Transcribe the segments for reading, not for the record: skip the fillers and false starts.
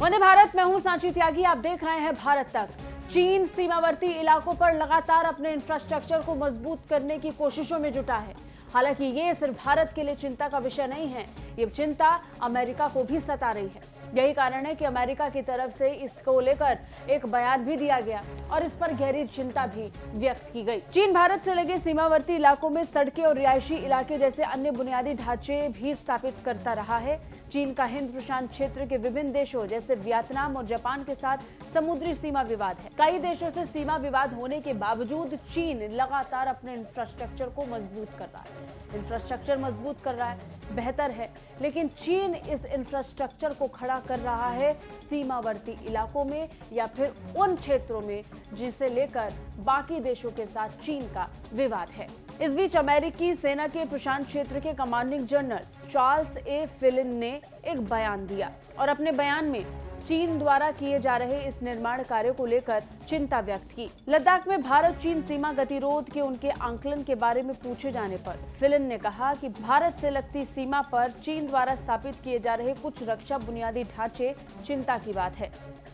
वंदे भारत, मैं हूं सांची त्यागी। आप देख रहे हैं भारत तक। चीन सीमावर्ती इलाकों पर लगातार अपने इंफ्रास्ट्रक्चर को मजबूत करने की कोशिशों में जुटा है। हालांकि ये सिर्फ भारत के लिए चिंता का विषय नहीं है, ये चिंता अमेरिका को भी सता रही है। यही कारण है कि अमेरिका की तरफ से इसको लेकर एक बयान भी दिया गया और इस पर गहरी चिंता भी व्यक्त की गई। चीन भारत से लगे सीमावर्ती इलाकों में सड़कें और रिहायशी इलाके जैसे अन्य बुनियादी ढांचे भी स्थापित करता रहा है। चीन का हिंद प्रशांत क्षेत्र के विभिन्न देशों जैसे वियतनाम और जापान के साथ समुद्री सीमा विवाद है। कई देशों से सीमा विवाद होने के बावजूद चीन लगातार अपने इंफ्रास्ट्रक्चर को मजबूत कर रहा है। इंफ्रास्ट्रक्चर मजबूत कर रहा है, बेहतर है, लेकिन चीन इस इंफ्रास्ट्रक्चर को खड़ा कर रहा है सीमावर्ती इलाकों में या फिर उन क्षेत्रों में जिसे लेकर बाकी देशों के साथ चीन का विवाद है। इस बीच अमेरिकी सेना के प्रशांत क्षेत्र के कमांडिंग जनरल चार्ल्स ए फिलिन ने एक बयान दिया और अपने बयान में चीन द्वारा किए जा रहे इस निर्माण कार्य को लेकर चिंता व्यक्त की। लद्दाख में भारत चीन सीमा गतिरोध के उनके आंकलन के बारे में पूछे जाने पर फिलिन ने कहा कि भारत से लगती सीमा पर चीन द्वारा स्थापित किए जा रहे कुछ रक्षा बुनियादी ढांचे चिंता की बात है।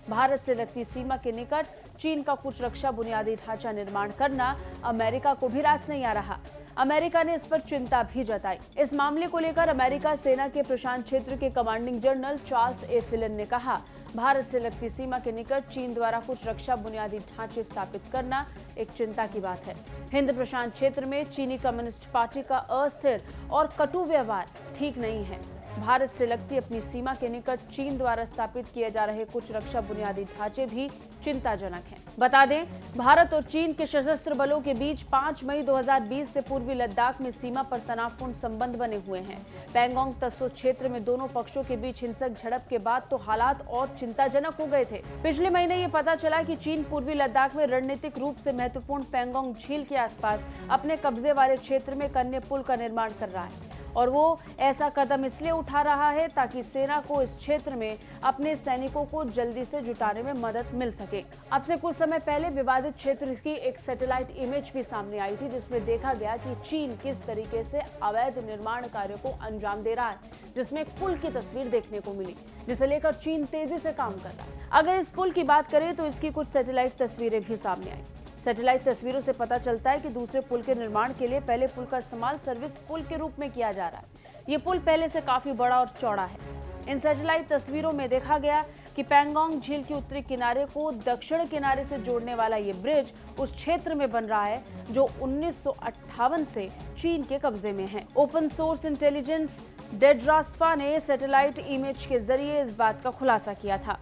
भारत से लगती सीमा के निकट चीन का कुछ रक्षा बुनियादी ढांचा निर्माण करना अमेरिका को भी रास नहीं आ रहा। अमेरिका ने इस पर चिंता भी जताई। इस मामले को लेकर अमेरिका सेना के प्रशांत क्षेत्र के कमांडिंग जनरल चार्ल्स ए फिलिन ने कहा, भारत से लगती सीमा के निकट चीन द्वारा कुछ रक्षा बुनियादी ढांचे स्थापित करना एक चिंता की बात है। हिंद प्रशांत क्षेत्र में चीनी कम्युनिस्ट पार्टी का अस्थिर और कटु व्यवहार ठीक नहीं है। भारत से लगती अपनी सीमा के निकट चीन द्वारा स्थापित किए जा रहे कुछ रक्षा बुनियादी ढांचे भी चिंताजनक हैं। बता दें, भारत और चीन के सशस्त्र बलों के बीच 5 मई 2020 से पूर्वी लद्दाख में सीमा पर तनावपूर्ण संबंध बने हुए हैं। पैंगोंग तत्सो क्षेत्र में दोनों पक्षों के बीच हिंसक झड़प के बाद तो हालात और चिंताजनक हो गए थे। पिछले महीने ये पता चला कि चीन पूर्वी लद्दाख में रणनीतिक रूप से महत्वपूर्ण पैंगोंग झील के आसपास अपने कब्जे वाले क्षेत्र में कन्या पुल का निर्माण कर रहा है और वो ऐसा कदम इसलिए उठा रहा है ताकि सेना को इस क्षेत्र में अपने सैनिकों को जल्दी से जुटाने में मदद मिल सके। अब से कुछ समय पहले विवादित क्षेत्र की एक सैटेलाइट इमेज भी सामने आई थी, जिसमें देखा गया कि चीन किस तरीके से अवैध निर्माण कार्य को अंजाम दे रहा है, जिसमें एक पुल की तस्वीर देखने को मिली, जिसे लेकर चीन तेजी से काम कर रहा है। अगर इस पुल की बात करें तो इसकी कुछ सैटेलाइट तस्वीरें भी सामने आई। सैटेलाइट तस्वीरों से पता चलता है कि दूसरे पुल के निर्माण के लिए पहले पुल का इस्तेमाल सर्विस पुल के रूप में किया जा रहा है। ये पुल पहले से काफी बड़ा और चौड़ा है। इन सैटेलाइट तस्वीरों में देखा गया कि पैंगोंग झील के उत्तरी किनारे को दक्षिण किनारे से जोड़ने वाला ये ब्रिज उस क्षेत्र में बन रहा है जो 1958 से चीन के कब्जे में है। ओपन सोर्स इंटेलिजेंस डेड्रास्फा ने सैटेलाइट इमेज के जरिए इस बात का खुलासा किया था।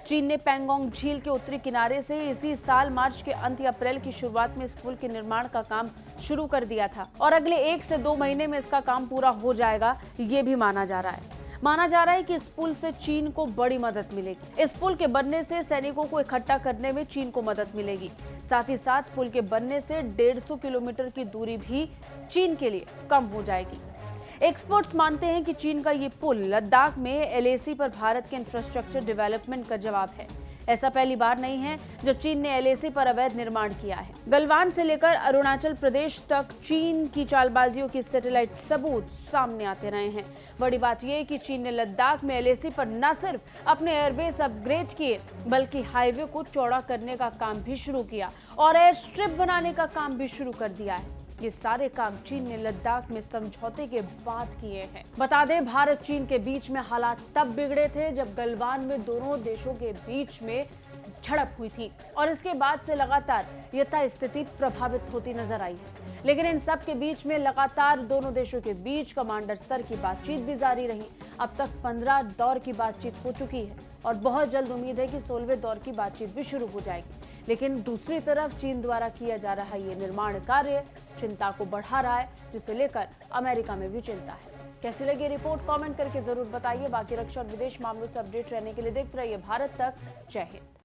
चीन ने पैंगोंग झील के उत्तरी किनारे से इसी साल मार्च के अंत या अप्रैल की शुरुआत में इस पुल के निर्माण का काम शुरू कर दिया था और अगले 1 से 2 महीने में इसका काम पूरा हो जाएगा, ये भी माना जा रहा है। माना जा रहा है कि इस पुल से चीन को बड़ी मदद मिलेगी। इस पुल के बनने से सैनिकों को इकट्ठा करने में चीन को मदद मिलेगी। साथ ही साथ पुल के बनने से 150 किलोमीटर की दूरी भी चीन के लिए कम हो जाएगी। एक्सपर्ट्स मानते हैं कि चीन का ये पुल लद्दाख में एलएसी पर भारत के इंफ्रास्ट्रक्चर डेवलपमेंट का जवाब है। ऐसा पहली बार नहीं है जब चीन ने एलएसी पर अवैध निर्माण किया है। गलवान से लेकर अरुणाचल प्रदेश तक चीन की चालबाजियों की सैटेलाइट सबूत सामने आते रहे हैं। बड़ी बात यह है कि चीन ने लद्दाख में एलएसी पर न सिर्फ अपने एयरबेस अपग्रेड किए बल्कि हाईवे को चौड़ा करने का काम भी शुरू किया और एयर स्ट्रिप बनाने का काम भी शुरू कर दिया है। ये सारे काम चीन ने लद्दाख में समझौते के बाद किए हैं। बता दें, भारत चीन के बीच में हालात तब बिगड़े थे जब गलवान में दोनों देशों के बीच में झड़प हुई थी और इसके बाद से लगातार यथास्थिति प्रभावित होती नजर आई है। लेकिन इन सब के बीच में लगातार दोनों देशों के बीच कमांडर स्तर की बातचीत भी जारी रही। अब तक 15 दौर की बातचीत हो चुकी है और बहुत जल्द उम्मीद है कि 16वें दौर की बातचीत भी शुरू हो जाएगी। लेकिन दूसरी तरफ चीन द्वारा किया जा रहा ये निर्माण कार्य चिंता को बढ़ा रहा है, जिसे लेकर अमेरिका में भी चिंता है। कैसी लगी रिपोर्ट कमेंट करके जरूर बताइए। बाकी रक्षा और विदेश मामलों से अपडेट रहने के लिए देखते रहिए भारत तक। जय हिंद।